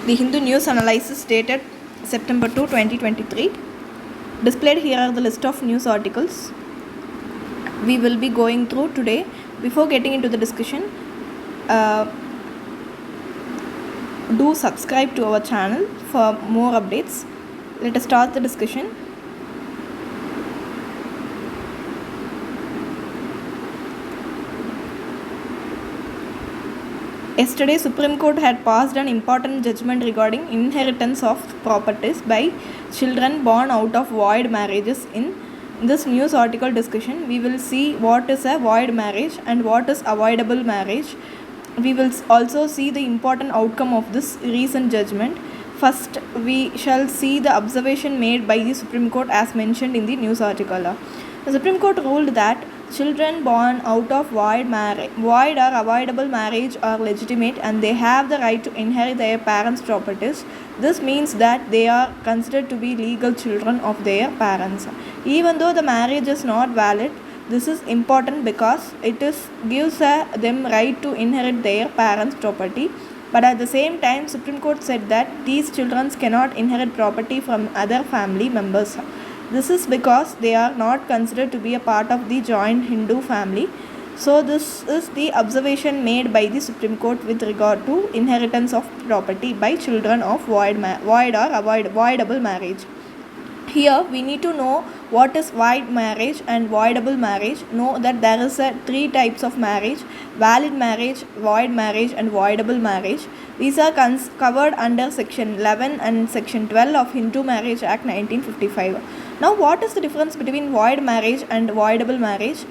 The Hindu News Analysis dated September 2, 2023. Displayed here are the list of news articles we will be going through today. Before getting into the discussion, do subscribe to our channel for more updates. Let us start the discussion. Yesterday, Supreme Court had passed an important judgment regarding inheritance of properties by children born out of void marriages. In this news article discussion, we will see what is a void marriage and what is avoidable marriage. We will also see the important outcome of this recent judgment. First, we shall see the observation made by the Supreme Court as mentioned in the news article. The Supreme Court ruled that children born out of void or avoidable marriage are legitimate and they have the right to inherit their parents' properties. This means that they are considered to be legal children of their parents. Even though the marriage is not valid, this is important because it gives them right to inherit their parents' property. But at the same time, Supreme Court said that these children cannot inherit property from other family members. This is because they are not considered to be a part of the joint Hindu family. So this is the observation made by the Supreme Court with regard to inheritance of property by children of void or voidable marriage. Here we need to know what is void marriage and voidable marriage. Know that there is three types of marriage: valid marriage, void marriage and voidable marriage. These are covered under section 11 and section 12 of Hindu Marriage Act 1955. Now, what is the difference between void marriage and voidable marriage?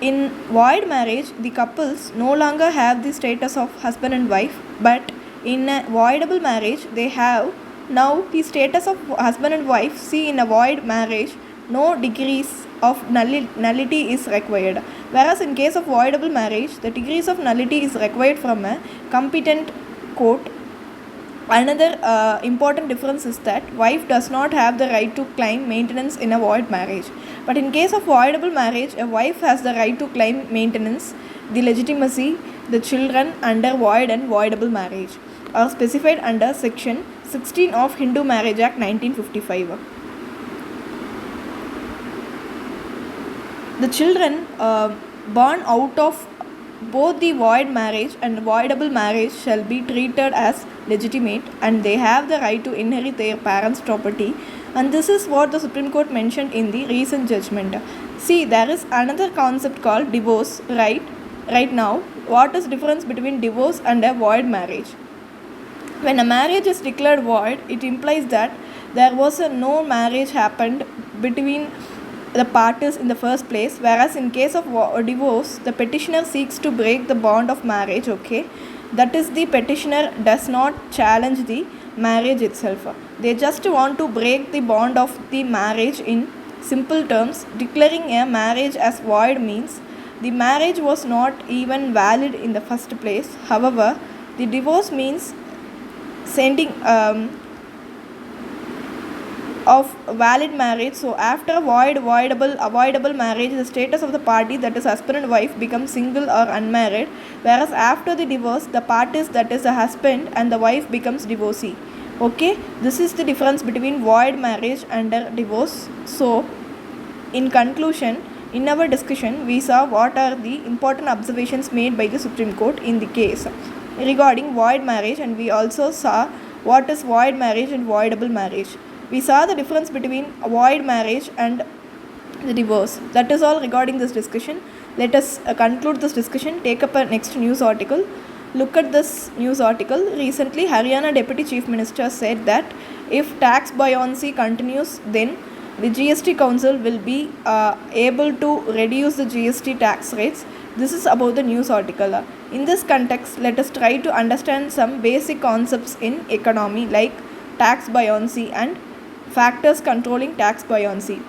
In void marriage, the couples no longer have the status of husband and wife, but in a voidable marriage, they have now the status of husband and wife. See, in a void marriage, no degrees of nullity is required, whereas in case of voidable marriage, the degrees of nullity is required from a competent court. Another important difference is that wife does not have the right to claim maintenance in a void marriage, but in case of voidable marriage, a wife has the right to claim maintenance, the legitimacy, the children under void and voidable marriage are specified under section 16 of Hindu Marriage Act 1955. The children born out of both the void marriage and voidable marriage shall be treated as legitimate and they have the right to inherit their parents' property, and this is what the Supreme Court mentioned in the recent judgment. See, there is another concept called divorce right now. What is the difference between divorce and a void marriage? When a marriage is declared void, it implies that there was no marriage happened between the parties in the first place, whereas in case of divorce, the petitioner seeks to break the bond of marriage. That is, the petitioner does not challenge the marriage itself. They just want to break the bond of the marriage. In simple terms, declaring a marriage as void means the marriage was not even valid in the first place. However, the divorce means sending of valid marriage. So after avoidable marriage, the status of the party, that is husband and wife, becomes single or unmarried, whereas after the divorce, the parties, that is the husband and the wife, becomes divorcee. This is the difference between void marriage and divorce. So in conclusion, in our discussion, we saw what are the important observations made by the Supreme Court in the case regarding void marriage, and we also saw what is void marriage and voidable marriage. We saw the difference between a void marriage and the divorce. That is all regarding this discussion. Let us conclude this discussion, take up a next news article. Look at this news article. Recently, Haryana Deputy Chief Minister said that if tax buoyancy continues, then the GST Council will be able to reduce the GST tax rates. This is about the news article. In this context, let us try to understand some basic concepts in economy like tax buoyancy and factors controlling tax buoyancy.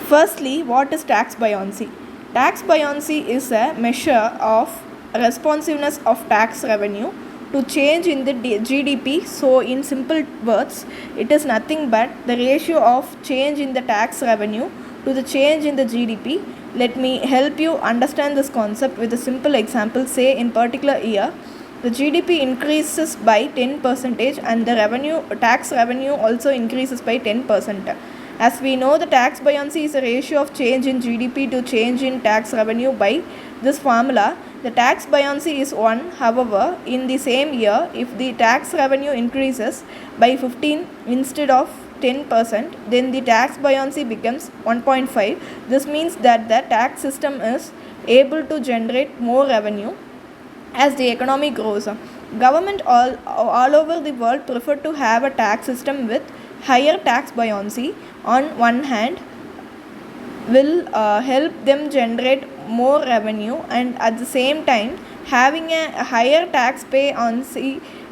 Firstly, what is tax buoyancy? Tax buoyancy is a measure of responsiveness of tax revenue to change in the GDP. So in simple words, it is nothing but the ratio of change in the tax revenue to the change in the GDP. Let me help you understand this concept with a simple example. Say in particular year, the GDP increases by 10% and the tax revenue also increases by 10%. As we know, the tax buoyancy is a ratio of change in GDP to change in tax revenue. By this formula, the tax buoyancy is 1. However, in the same year, if the tax revenue increases by 15 instead of 10%, then the tax buoyancy becomes 1.5. This means that the tax system is able to generate more revenue as the economy grows. Government all over the world prefer to have a tax system with higher tax buoyancy. On one hand, will help them generate more revenue, and at the same time having a higher tax pay on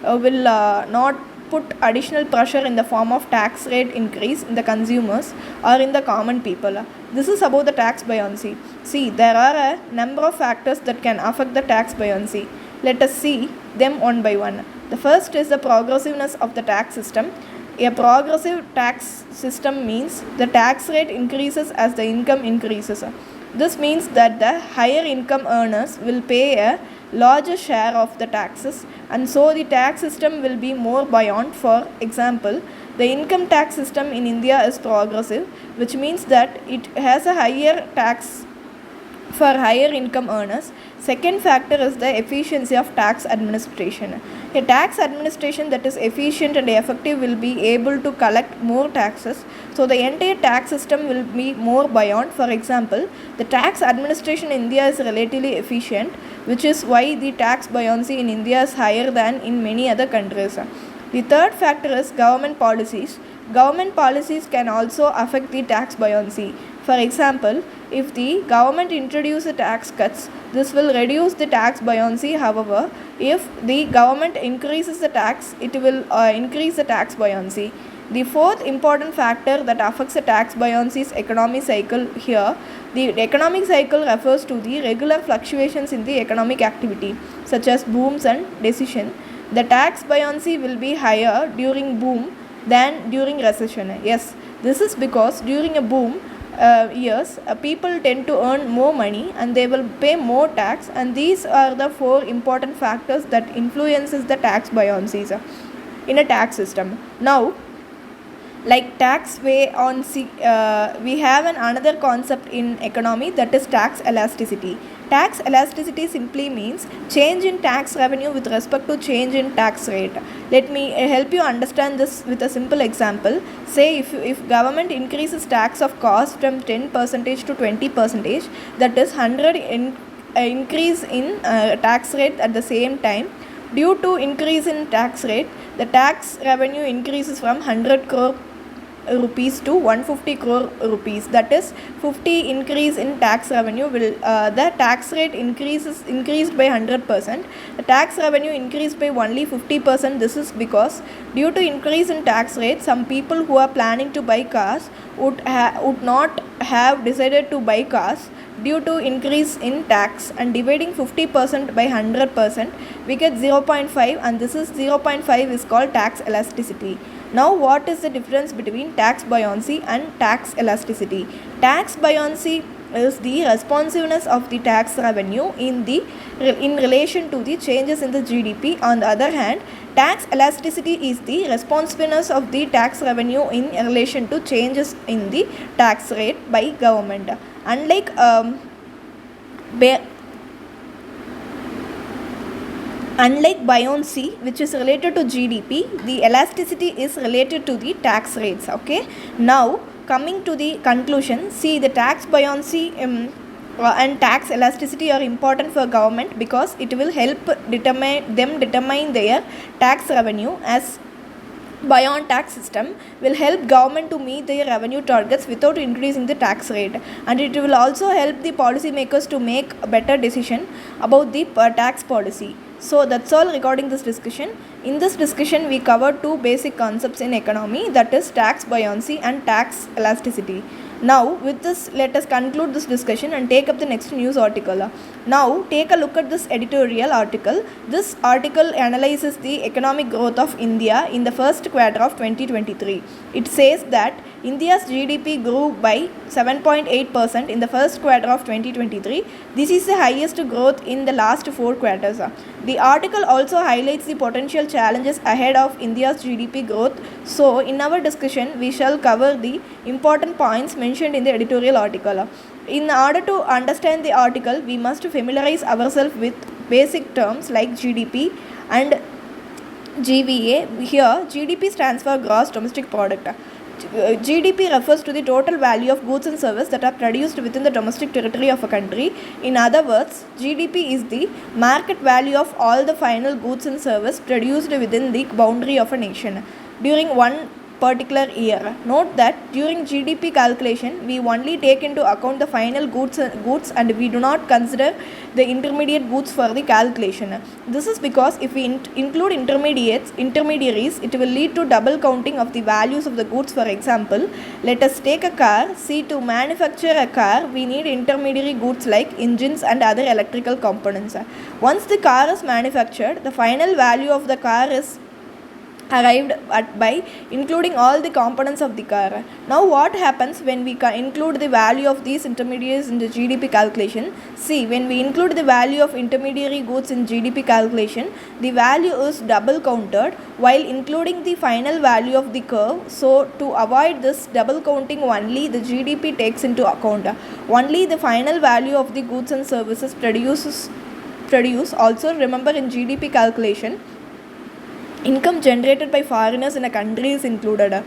will not put additional pressure in the form of tax rate increase in the consumers or in the common people. This is about the tax buoyancy. See, there are a number of factors that can affect the tax buoyancy. Let us see them one by one. The first is the progressiveness of the tax system. A progressive tax system means the tax rate increases as the income increases. This means that the higher income earners will pay a larger share of the taxes, and so the tax system will be more buoyant. For example, the income tax system in India is progressive, which means that it has a higher tax for higher income earners. Second factor is the efficiency of tax administration. A tax administration that is efficient and effective will be able to collect more taxes, so the entire tax system will be more buoyant. For example, the tax administration in India is relatively efficient, which is why the tax buoyancy in India is higher than in many other countries. The third factor is government policies. Government policies can also affect the tax buoyancy. For example, if the government introduces tax cuts, this will reduce the tax buoyancy. However, if the government increases the tax, it will increase the tax buoyancy. The fourth important factor that affects the tax buoyancy is economic cycle. Here, the economic cycle refers to the regular fluctuations in the economic activity, such as booms and recession. The tax buoyancy will be higher during boom than during recession. Yes, this is because during a boom years, people tend to earn more money and they will pay more tax, and these are the four important factors that influences the tax buoyancies in a tax system. Now, like tax way on we have another concept in economy, that is tax elasticity. Tax elasticity simply means change in tax revenue with respect to change in tax rate. Let me help you understand this with a simple example. Say if government increases tax of cost from 10% to 20%, that is 100 increase in tax rate at the same time. Due to increase in tax rate, the tax revenue increases from 100 crore rupees to 150 crore rupees. That is 50 increase in tax revenue will the tax rate increased by 100%. The tax revenue increased by only 50%. This is because due to increase in tax rate, some people who are planning to buy cars would not have decided to buy cars due to increase in tax, and dividing 50% by 100%, we get 0.5, and this is 0.5 is called tax elasticity. Now, what is the difference between tax buoyancy and tax elasticity? Tax buoyancy is the responsiveness of the tax revenue in relation to the changes in the GDP. On the other hand, tax elasticity is the responsiveness of the tax revenue in relation to changes in the tax rate by government. Unlike buoyancy, which is related to GDP, the elasticity is related to the tax rates. Okay. Now, coming to the conclusion, see, the tax buoyancy and tax elasticity are important for government because it will help determine their tax revenue, as buoyant tax system will help government to meet their revenue targets without increasing the tax rate, and it will also help the policymakers to make a better decision about the tax policy. So that's all regarding this discussion. In this discussion, we covered two basic concepts in economy, that is tax buoyancy and tax elasticity. Now, with this, let us conclude this discussion and take up the next news article. Now, take a look at this editorial article. This article analyzes the economic growth of India in the first quarter of 2023. It says that India's GDP grew by 7.8% in the first quarter of 2023. This is the highest growth in the last 4 quarters. The article also highlights the potential challenges ahead of India's GDP growth. So, in our discussion, we shall cover the important points mentioned in the editorial article. In order to understand the article, we must familiarize ourselves with basic terms like GDP and GVA. Here, GDP stands for Gross Domestic Product. GDP refers to the total value of goods and services that are produced within the domestic territory of a country. In other words, GDP is the market value of all the final goods and services produced within the boundary of a nation during one particular year. Note that during GDP calculation, we only take into account the final goods and we do not consider the intermediate goods for the calculation. This is because if we include intermediaries, it will lead to double counting of the values of the goods. For example, let us take a car. See, to manufacture a car, we need intermediary goods like engines and other electrical components. Once the car is manufactured, the final value of the car is arrived at by including all the components of the car. Now what happens when we include the value of these intermediaries in the GDP calculation? See, when we include the value of intermediary goods in GDP calculation, the value is double counted while including the final value of the curve. So to avoid this double counting, only the GDP takes into account only the final value of the goods and services produce. Also remember, in GDP calculation, income generated by foreigners in a country is included,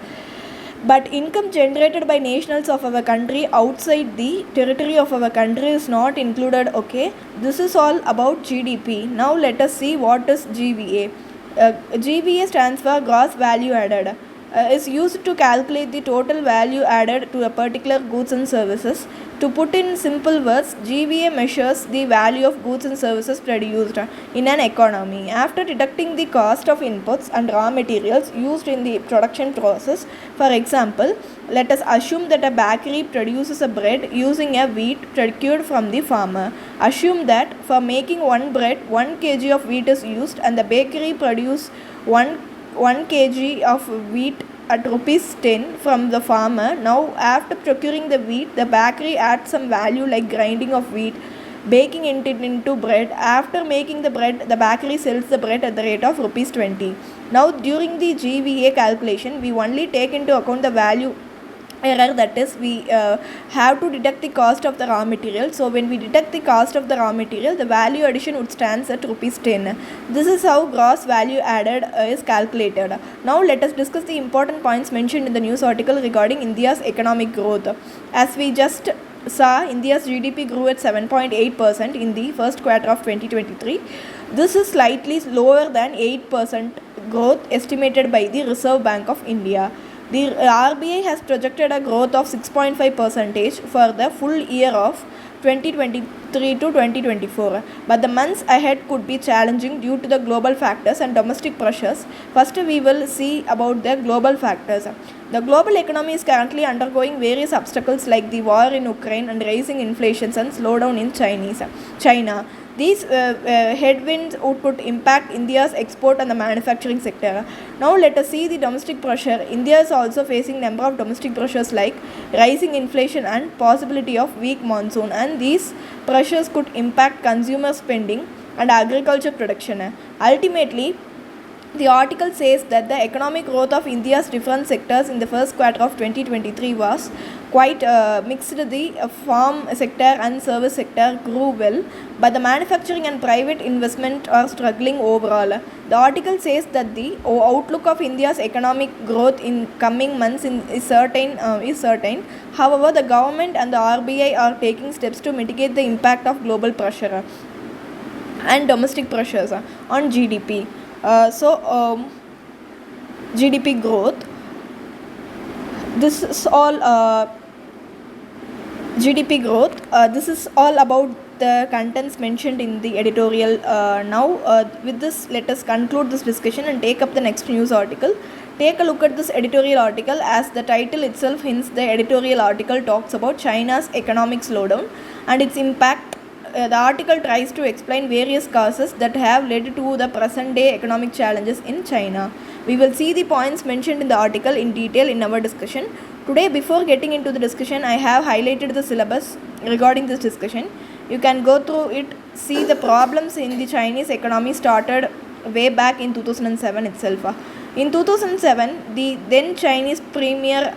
but income generated by nationals of our country outside the territory of our country is not included. Okay, this is all about GDP. Now let us see what is GVA. GVA stands for gross value added. Is used to calculate the total value added to a particular goods and services. To put in simple words, GVA measures the value of goods and services produced in an economy after deducting the cost of inputs and raw materials used in the production process. For example, let us assume that a bakery produces a bread using a wheat procured from the farmer. Assume that for making one bread, 1 kg of wheat is used and the bakery produces 1 kg of wheat at rupees 10 from the farmer. Now after procuring the wheat, the bakery adds some value like grinding of wheat, baking it into bread. After making the bread, the bakery sells the bread at the rate of rupees 20. Now during the GVA calculation, we only take into account the value error, that is we have to deduct the cost of the raw material. So when we deduct the cost of the raw material, the value addition would stands at rupees 10. This is how gross value added is calculated. Now let us discuss the important points mentioned in the news article regarding India's economic growth. As we just saw, India's GDP grew at 7.8% in the first quarter of 2023. This is slightly lower than 8% growth estimated by the Reserve Bank of India. The RBI has projected a growth of 6.5% for the full year of 2023 to 2024. But the months ahead could be challenging due to the global factors and domestic pressures. First, we will see about the global factors. The global economy is currently undergoing various obstacles like the war in Ukraine and rising inflation and slowdown in China. These headwinds would impact India's export and the manufacturing sector. Now let us see the domestic pressure. India is also facing number of domestic pressures like rising inflation and possibility of weak monsoon, and these pressures could impact consumer spending and agriculture production. Ultimately, the article says that the economic growth of India's different sectors in the first quarter of 2023 was quite mixed. The farm sector and service sector grew well, but the manufacturing and private investment are struggling overall. The article says that the outlook of India's economic growth in coming months is certain. However, the government and the RBI are taking steps to mitigate the impact of global pressure and domestic pressures on GDP. GDP growth. This is all GDP growth. This is all about the contents mentioned in the editorial. With this, let us conclude this discussion and take up the next news article. Take a look at this editorial article. As the title itself hints, the editorial article talks about China's economic slowdown and its impact. The article tries to explain various causes that have led to the present day economic challenges in China. We will see the points mentioned in the article in detail in our discussion. Today, before getting into the discussion, I have highlighted the syllabus regarding this discussion. You can go through it, see the problems in the Chinese economy started way back in 2007 itself. In 2007, the then Chinese premier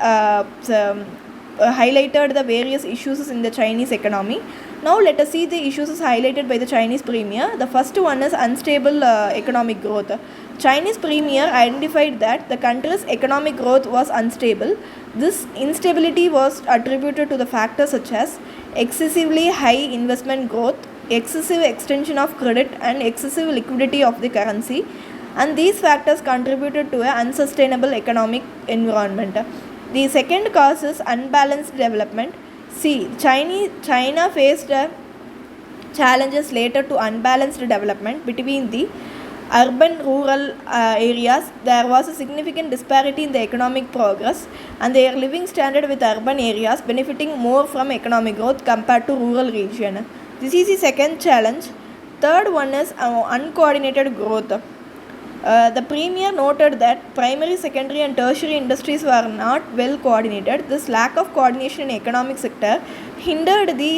highlighted the various issues in the Chinese economy. Now let us see the issues highlighted by the Chinese premier. The first one is unstable economic growth. Chinese premier identified that the country's economic growth was unstable. This instability was attributed to the factors such as excessively high investment growth, excessive extension of credit, and excessive liquidity of the currency, and these factors contributed to an unsustainable economic environment. The second cause is unbalanced development. See, China faced challenges later to unbalanced development between the urban rural areas. There was a significant disparity in the economic progress, and their living standard with urban areas benefiting more from economic growth compared to rural region. This is the second challenge. Third one is uncoordinated growth. The premier noted that primary, secondary and tertiary industries were not well coordinated. This lack of coordination in economic sector hindered the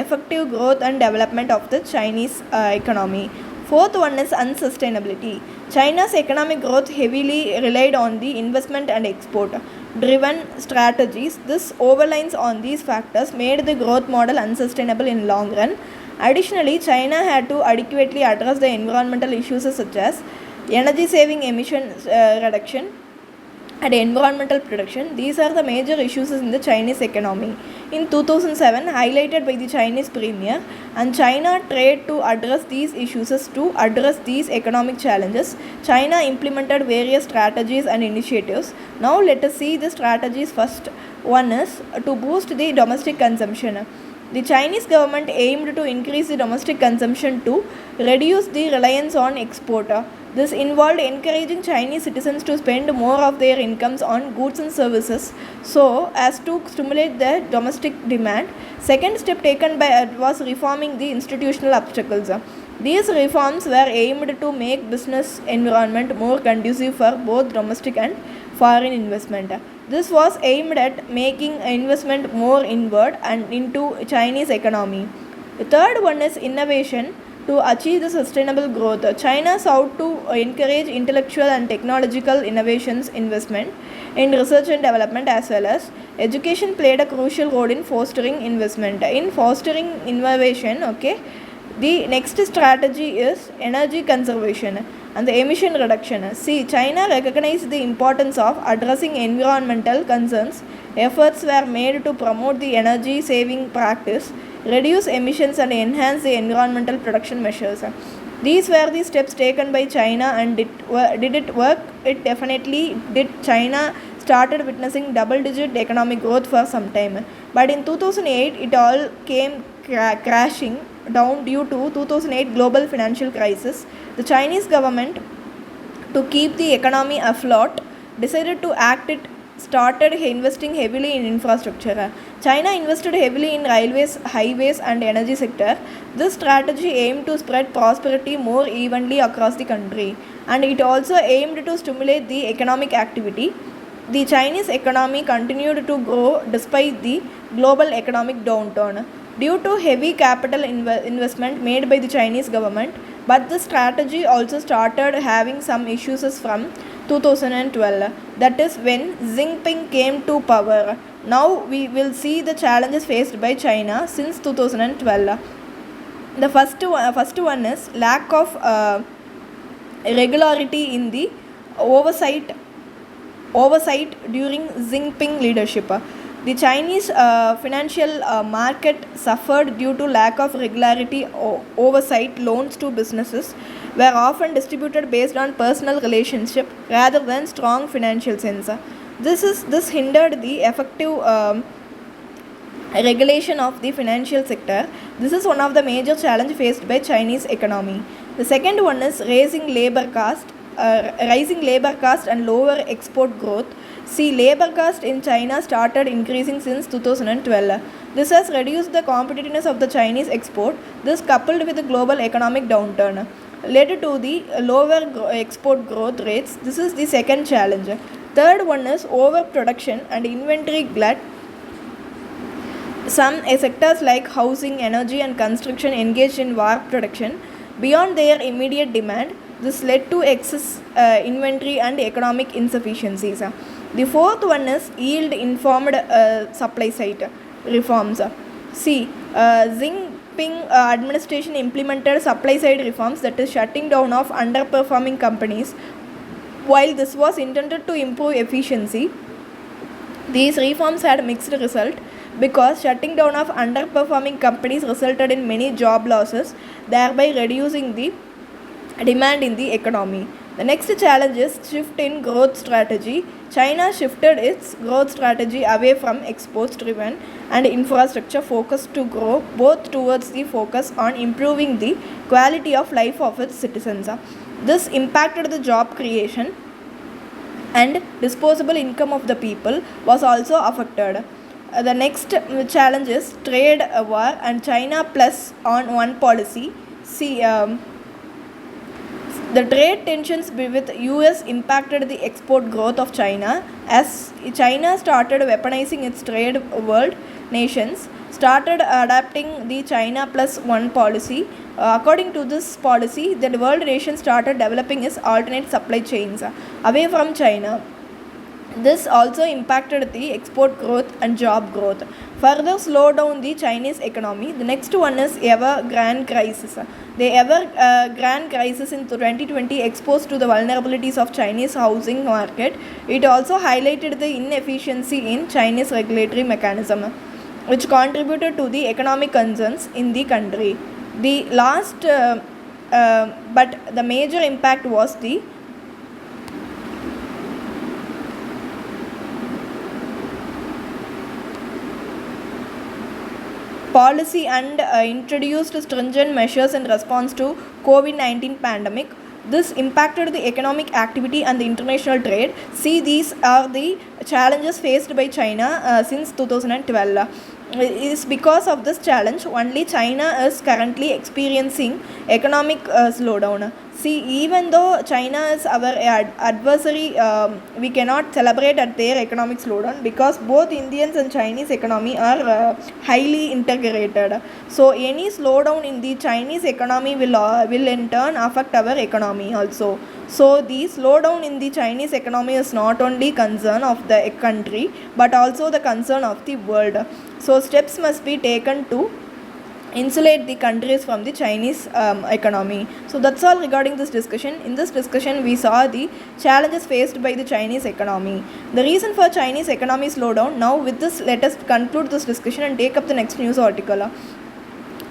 effective growth and development of the Chinese economy. Fourth one is unsustainability. China's economic growth heavily relied on the investment and export driven strategies. This overlines on these factors made the growth model unsustainable in long run. Additionally, China had to adequately address the environmental issues such as energy saving, emission reduction and environmental protection. These are the major issues in the Chinese economy. In 2007, highlighted by the Chinese premier, and China tried to address these issues. To address these economic challenges, China implemented various strategies and initiatives. Now let us see the strategies. First one is to boost the domestic consumption. The Chinese government aimed to increase the domestic consumption to reduce the reliance on export. This involved encouraging Chinese citizens to spend more of their incomes on goods and services so as to stimulate the domestic demand. Second step taken was reforming the institutional obstacles. These reforms were aimed to make business environment more conducive for both domestic and foreign investment. This was aimed at making investment more inward and into Chinese economy. The third one is innovation. To achieve the sustainable growth, China sought to encourage intellectual and technological innovations, investment in research and development as well as education played a crucial role in fostering investment. In fostering innovation, the next strategy is energy conservation and the emission reduction. See, China recognized the importance of addressing environmental concerns. Efforts were made to promote the energy saving practice, reduce emissions and enhance the environmental protection measures. These were the steps taken by China, and did it work? It definitely did. China started witnessing double-digit economic growth for some time, but in 2008 it all came crashing down due to 2008 global financial crisis. The Chinese government, to keep the economy afloat, decided to act it started investing heavily in infrastructure. China invested heavily in railways, highways and energy sector. This strategy aimed to spread prosperity more evenly across the country, and it also aimed to stimulate the economic activity. The Chinese economy continued to grow despite the global economic downturn due to heavy capital investment made by the Chinese government, but the strategy also started having some issues from 2012. That is when Xi Jinping came to power. Now we will see the challenges faced by China since 2012. The first one is lack of regularity in the oversight during Xi Jinping leadership. The Chinese financial market suffered due to lack of regularity oversight. Loans to businesses were often distributed based on personal relationship rather than strong financial sense. This hindered the effective regulation of the financial sector. This is one of the major challenges faced by Chinese economy. The second one is rising labor cost and lower export growth. See, labor cost in China started increasing since 2012. This has reduced the competitiveness of the Chinese export. This, coupled with the global economic downturn, led to the lower export growth rates. This is the second challenge. Third one is overproduction and inventory glut. Some sectors like housing, energy and construction engaged in warp production beyond their immediate demand. This led to excess inventory and economic insufficiencies. The fourth one is yield-informed supply side reforms. See, Jinping administration implemented supply side reforms, that is shutting down of underperforming companies. While this was intended to improve efficiency, these reforms had mixed result because shutting down of underperforming companies resulted in many job losses, thereby reducing the demand in the economy. The next challenge is shift in growth strategy. China shifted its growth strategy away from exports driven and infrastructure focused to grow both towards the focus on improving the quality of life of its citizens. This impacted the job creation and disposable income of the people was also affected. The next challenge is trade war and China plus on one policy. See, the trade tensions with US impacted the export growth of China as China started weaponizing its trade. World nations started adapting the China plus one policy. According to this policy, the world nations started developing its alternate supply chains away from China. This also impacted the export growth and job growth. Further slowed down the Chinese economy. The next one is Evergrande crisis. The Evergrande crisis in 2020 exposed to the vulnerabilities of Chinese housing market. It also highlighted the inefficiency in Chinese regulatory mechanism, which contributed to the economic concerns in the country. The last but the major impact was the policy and introduced stringent measures in response to COVID-19 pandemic. This impacted the economic activity and the international trade. See, these are the challenges faced by China since 2012. It is because of this challenge only China is currently experiencing economic slowdown. See, even though China is our adversary, we cannot celebrate at their economic slowdown because both Indians and Chinese economy are highly integrated. So any slowdown in the Chinese economy will in turn affect our economy also. So the slowdown in the Chinese economy is not only concern of the country but also the concern of the world. So steps must be taken to insulate the countries from the Chinese economy. So that's all regarding this discussion. In this discussion we saw the challenges faced by the Chinese economy, the reason for Chinese economy slowdown. Now with this, let us conclude this discussion and take up the next news article.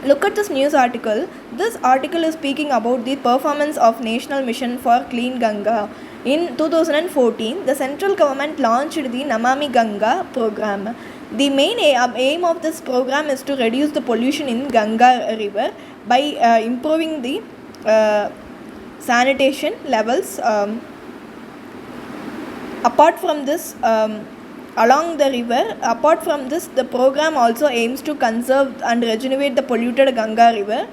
Look at this news article. This article is speaking about the performance of National Mission for Clean Ganga. In 2014, the central government launched the Namami Ganga program. The main aim of this program is to reduce the pollution in Ganga river by improving the sanitation levels. Apart from this, along the river, apart from this, the program also aims to conserve and regenerate the polluted Ganga river.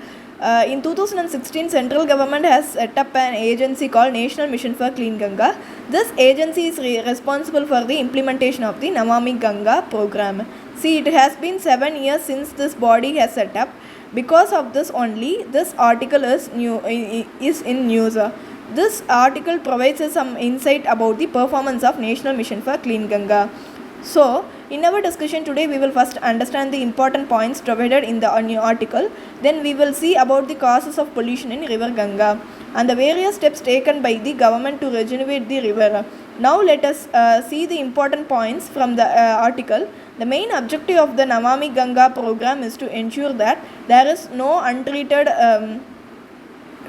In 2016, central government has set up an agency called National Mission for Clean Ganga. This agency is responsible for the implementation of the Namami Ganga program. See, it has been 7 years since this body has set up. Because of this only, this article is in news. This article provides us some insight about the performance of National Mission for Clean Ganga. So, in our discussion today, we will first understand the important points provided in the new article. Then we will see about the causes of pollution in river Ganga and the various steps taken by the government to regenerate the river. Now let us see the important points from the article. The main objective of the Namami Ganga program is to ensure that there is no untreated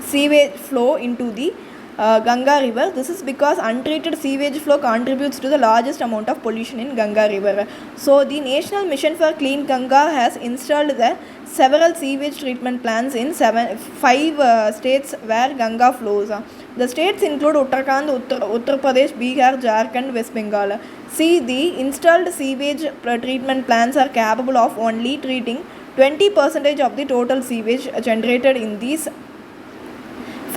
sewage flow into the Ganga river. This is because untreated sewage flow contributes to the largest amount of pollution in Ganga river. So the National Mission for Clean Ganga has installed the several sewage treatment plants in 5 states where Ganga flows. The states include Uttarakhand, Uttar Pradesh, Bihar, Jharkhand, West Bengal. See, the installed sewage treatment plants are capable of only treating 20% of the total sewage generated in these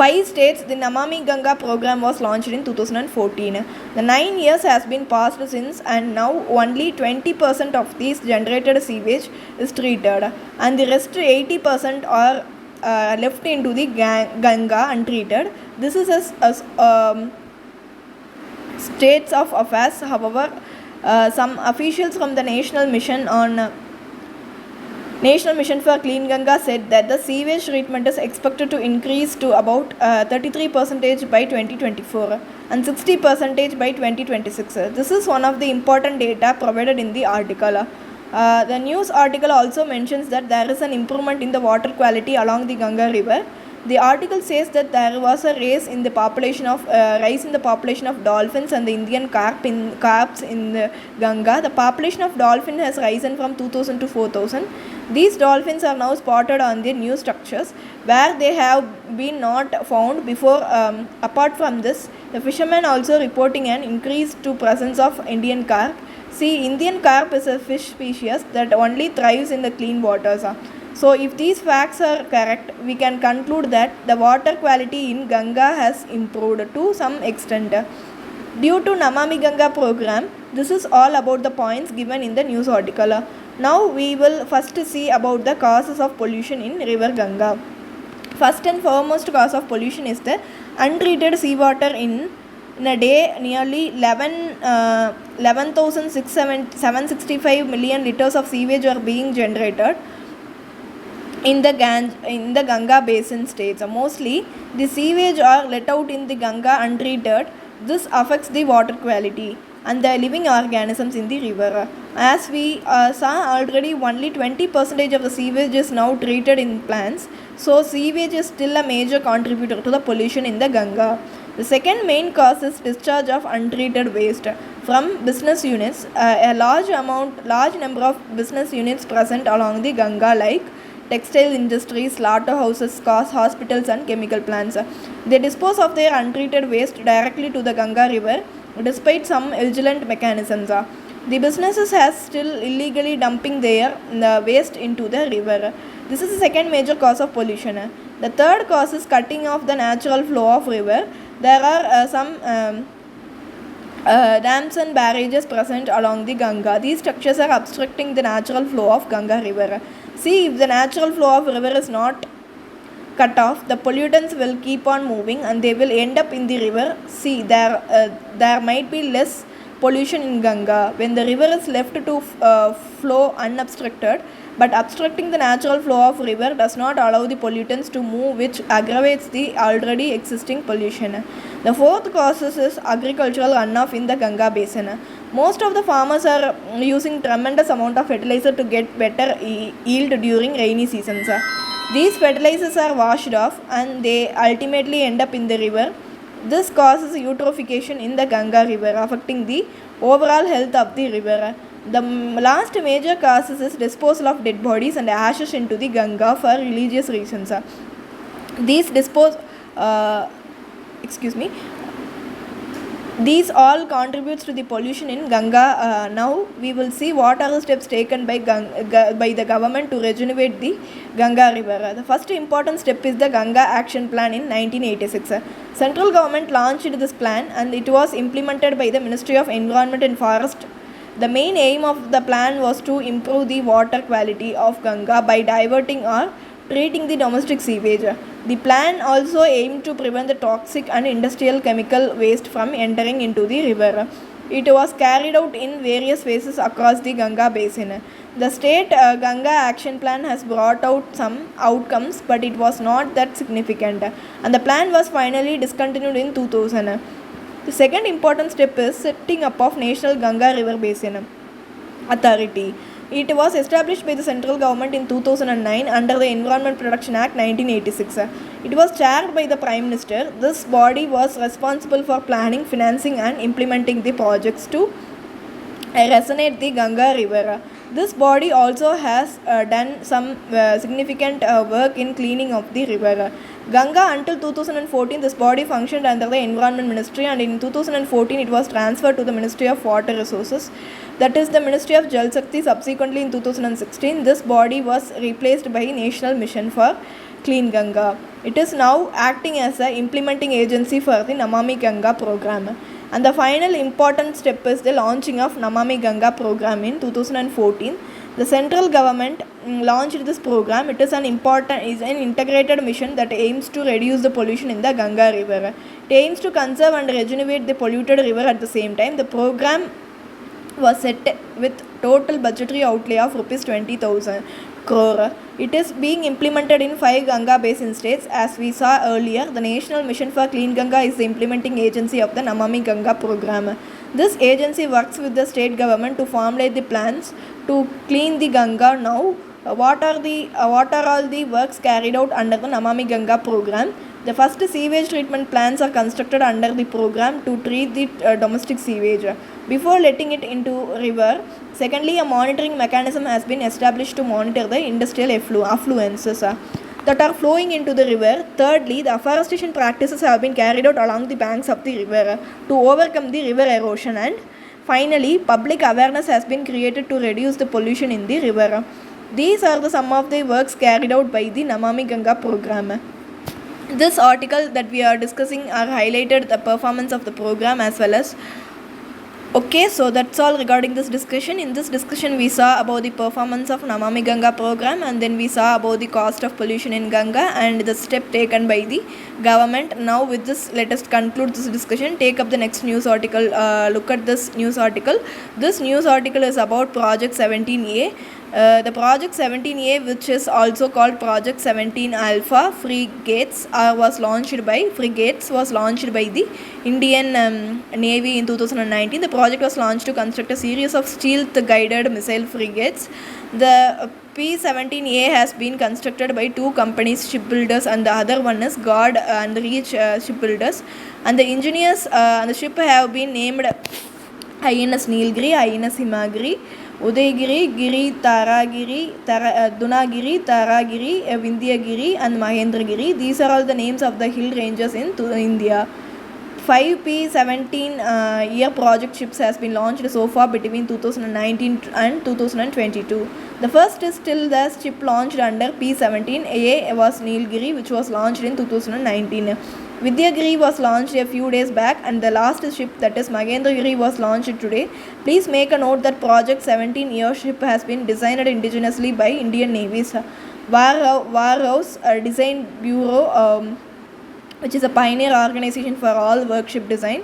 5 states, the Namami Ganga program was launched in 2014. The 9 years has been passed since, and now only 20% of these generated sewage is treated, and the rest 80% are left into the Ganga untreated. This is as states of affairs. However, some officials from the National Mission for Clean Ganga said that the sewage treatment is expected to increase to about 33% by 2024 and 60% by 2026. This is one of the important data provided in the article. The news article also mentions that there is an improvement in the water quality along the Ganga river. The article says that there was a rise in the population of dolphins and the Indian carps in the Ganga. The population of dolphin has risen from 2000 to 4000. These dolphins are now spotted on the new structures where they have been not found before. Apart from this, the fishermen also reporting an increase to presence of Indian carp. See, Indian carp is a fish species that only thrives in the clean waters. So if these facts are correct, we can conclude that the water quality in Ganga has improved to some extent. Due to Namami Ganga program, this is all about the points given in the news article. Now we will first see about the causes of pollution in river Ganga. First and foremost cause of pollution is the untreated seawater. In a day, nearly 11,765 million liters of sewage are being generated in the Ganga basin states. Mostly the sewage are let out in the Ganga untreated. This affects the water quality and the living organisms in the river. As we saw already, only 20% of the sewage is now treated in plants. So sewage is still a major contributor to the pollution in the Ganga. The second main cause is discharge of untreated waste from business units. A large number of business units present along the Ganga, like textile industries, slaughterhouses, hospitals and chemical plants. They dispose of their untreated waste directly to the Ganga river despite some vigilant mechanisms. The businesses has still illegally dumping their waste into the river. This is the second major cause of pollution. The third cause is cutting off the natural flow of river. There are some dams and barrages present along the Ganga. These structures are obstructing the natural flow of Ganga river. See, if the natural flow of river is not cut off, the pollutants will keep on moving and they will end up in the river. See, there might be less pollution in Ganga when the river is left to flow unobstructed, but obstructing the natural flow of river does not allow the pollutants to move, which aggravates the already existing pollution. The fourth cause is agricultural runoff in the Ganga basin. Most of the farmers are using tremendous amount of fertilizer to get better yield during rainy seasons. These fertilizers are washed off and they ultimately end up in the river. This causes eutrophication in the Ganga river, affecting the overall health of the river. The last major cause is disposal of dead bodies and ashes into the Ganga for religious reasons. These all contributes to the pollution in Ganga. Now we will see what are the steps taken by the government to regenerate the Ganga river. The first important step is the Ganga Action Plan in 1986. Central government launched this plan and it was implemented by the Ministry of Environment and Forest. The main aim of the plan was to improve the water quality of Ganga by diverting or treating the domestic sewage. The plan also aimed to prevent the toxic and industrial chemical waste from entering into the river. It was carried out in various phases across the Ganga basin. The state Ganga Action Plan has brought out some outcomes, but it was not that significant, and the plan was finally discontinued in 2000. The second important step is setting up of National Ganga River Basin Authority. It was established by the central government in 2009 under the Environment Protection Act 1986. It was chaired by the Prime Minister. This body was responsible for planning, financing and implementing the projects to resonate the Ganga river. This body also has done some significant work in cleaning of the river. Ganga until 2014, this body functioned under the Environment Ministry, and in 2014 it was transferred to the Ministry of Water Resources, that is the Ministry of Jal Shakti. Subsequently in 2016, this body was replaced by National Mission for Clean Ganga. It is now acting as the implementing agency for the Namami Ganga program. And the final important step is the launching of Namami Ganga program in 2014. The central government launched this program. It is an integrated mission that aims to reduce the pollution in the Ganga river. It aims to conserve and regenerate the polluted river at the same time. The program was set with total budgetary outlay of rupees 20,000 crore. It is being implemented in 5 Ganga basin states. As we saw earlier, the National Mission for Clean Ganga is the implementing agency of the Namami Ganga program. This agency works with the state government to formulate the plans to clean the Ganga. Now, what are all the works carried out under the Namami Ganga program? The first sewage treatment plants are constructed under the program to treat the domestic sewage before letting it into river. Secondly, a monitoring mechanism has been established to monitor the industrial affluences that are flowing into the river. Thirdly, the afforestation practices have been carried out along the banks of the river to overcome the river erosion. And finally, public awareness has been created to reduce the pollution in the river. These are some of the works carried out by the Namami Ganga program. This article that we are discussing are highlighted the performance of the program as well as. Okay, so that's all regarding this discussion. In this discussion, we saw about the performance of Namami Ganga program, and then we saw about the cost of pollution in Ganga and the step taken by the government. Now with this, let us conclude this discussion. Take up the next news article. Look at this news article. This news article is about Project 17A. The Project 17A, which is also called Project 17 Alpha frigates, was launched by the Indian Navy in 2019. The project was launched to construct a series of stealth-guided missile frigates. The P-17A has been constructed by 2 companies, shipbuilders, and the other one is God and Reach shipbuilders. And the engineers on the ship have been named INS Nilgiri, INS Himagiri, Udayagiri, Giri, Taragiri, Dunagiri, Taragiri, Vindhyagiri and Mahendragiri. These are all the names of the hill ranges in India. 5 P-17 year project ships has been launched so far between 2019 and 2022. The first is still the ship launched under P-17A was Nilgiri, which was launched in 2019. Vindhyagiri was launched a few days back, and the last ship, that is Mahendragiri, was launched today. Please make a note that Project 17 year ship has been designed indigenously by Indian Navy's Warhouse Design Bureau, which is a pioneer organization for all workship design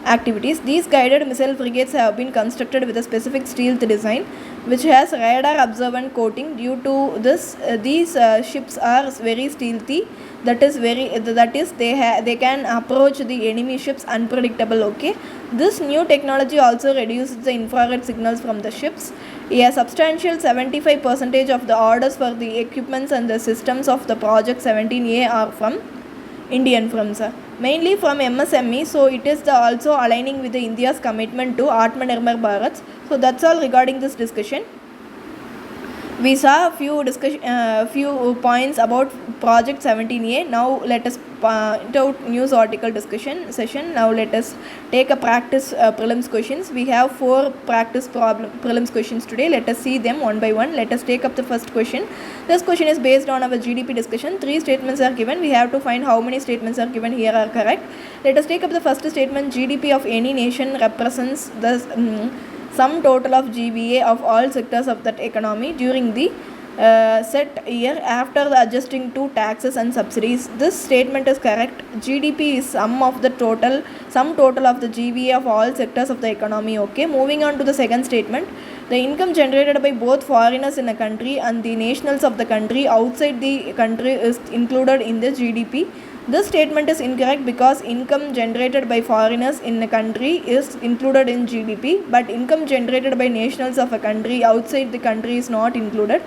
activities. These guided missile frigates have been constructed with a specific stealth design, which has radar observant coating. Due to this, these ships are very stealthy. That is they can approach the enemy ships unpredictable. Okay, this new technology also reduces the infrared signals from the ships. A substantial 75% of the orders for the equipments and the systems of the Project 17A are from Indian firms, mainly from MSME. So it is also aligning with the India's commitment to Atmanirbhar Bharat. So that's all regarding this discussion. We saw a few points about Project 17A. Now let us out news article discussion session. Now let us take a practice prelims questions. We have 4 practice prelims questions today. Let us see them one by one. Let us take up the first question. This question is based on our GDP discussion. 3 statements are given. We have to find how many statements are given here are correct. Let us take up the first statement. GDP of any nation represents the sum total of GVA of all sectors of that economy during the set year after adjusting to taxes and subsidies. This statement is correct. GDP is sum total of the GVA of all sectors of the economy. Okay, moving on to the second statement. The income generated by both foreigners in a country and the nationals of the country outside the country is included in the GDP. This statement is incorrect because income generated by foreigners in a country is included in GDP, but income generated by nationals of a country outside the country is not included.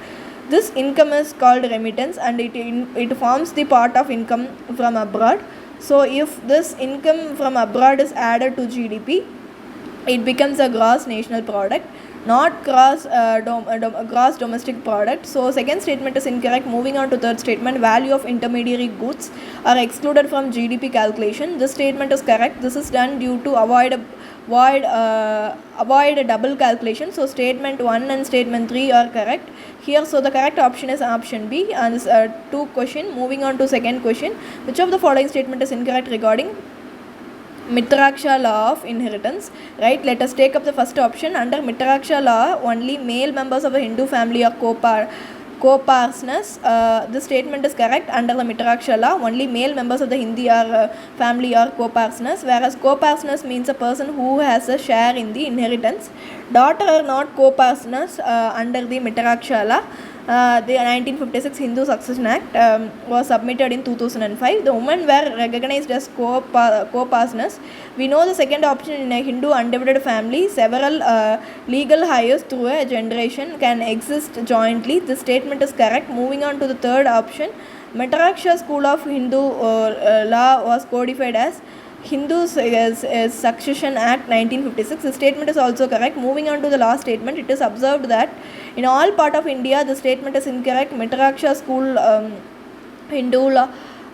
This income is called remittance, and it forms the part of income from abroad. So if this income from abroad is added to GDP, it becomes a gross national product. not gross domestic product. So second statement is incorrect. Moving on to third statement, value of intermediary goods are excluded from GDP calculation. This statement is correct. This is done due to avoid a double calculation. So statement 1 and statement 3 are correct here. So the correct option is option B. And this 2 question. Moving on to second question, which of the following statement is incorrect regarding Mitraksha law of inheritance? Right, let us take up the first option. Under Mitraksha law, only male members of a Hindu family are co-partners. This statement is correct. Under the Mitraksha law, only male members of the Hindi family are co-partners, whereas co-partners means a person who has a share in the inheritance. Daughter are not co-partners under the Mitraksha law. The 1956 Hindu Succession Act was submitted in 2005. The women were recognized as co-partners. We know the second option, in a Hindu undivided family, several legal heirs through a generation can exist jointly. This statement is correct. Moving on to the third option, Mitraksha school of Hindu law was codified as Hindu Succession Act 1956. The statement is also correct. Moving on to the last statement, it is observed that in all part of India, the statement is incorrect. Mitraksha school Hindu law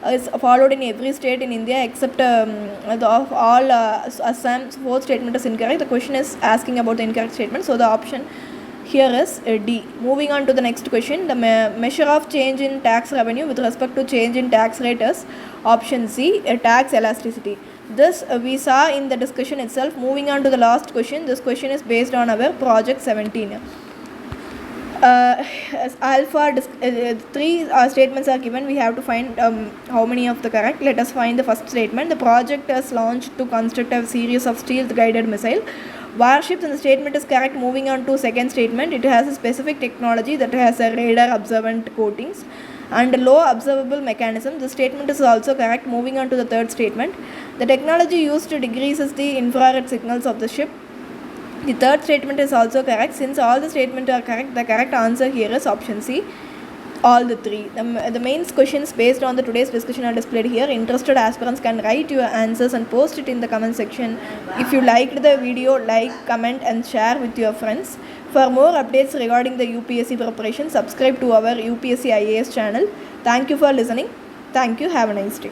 is followed in every state in India except of all Assam's fourth statement is incorrect. The question is asking about the incorrect statement. So the option here is D. Moving on to the next question, the measure of change in tax revenue with respect to change in tax rate is option C, tax elasticity. This we saw in the discussion itself. Moving on to the last question, this question is based on our project 17. Three statements are given. We have to find how many of the correct. Let us find the first statement. The project is launched to construct a series of stealth guided missile warships, and the statement is correct. Moving on to second statement, it has a specific technology that has a radar observant coatings and low observable mechanism. The statement is also correct. Moving on to the third statement, the technology used to decreases the infrared signals of the ship. The third statement is also correct. Since all the statements are correct, the correct answer here is option C, all the three. The mains questions based on the today's discussion are displayed here. Interested aspirants can write your answers and post it in the comment section. If you liked the video, like, comment and share with your friends. For more updates regarding the UPSC preparation, subscribe to our UPSC IAS channel. Thank you for listening. Thank you. Have a nice day.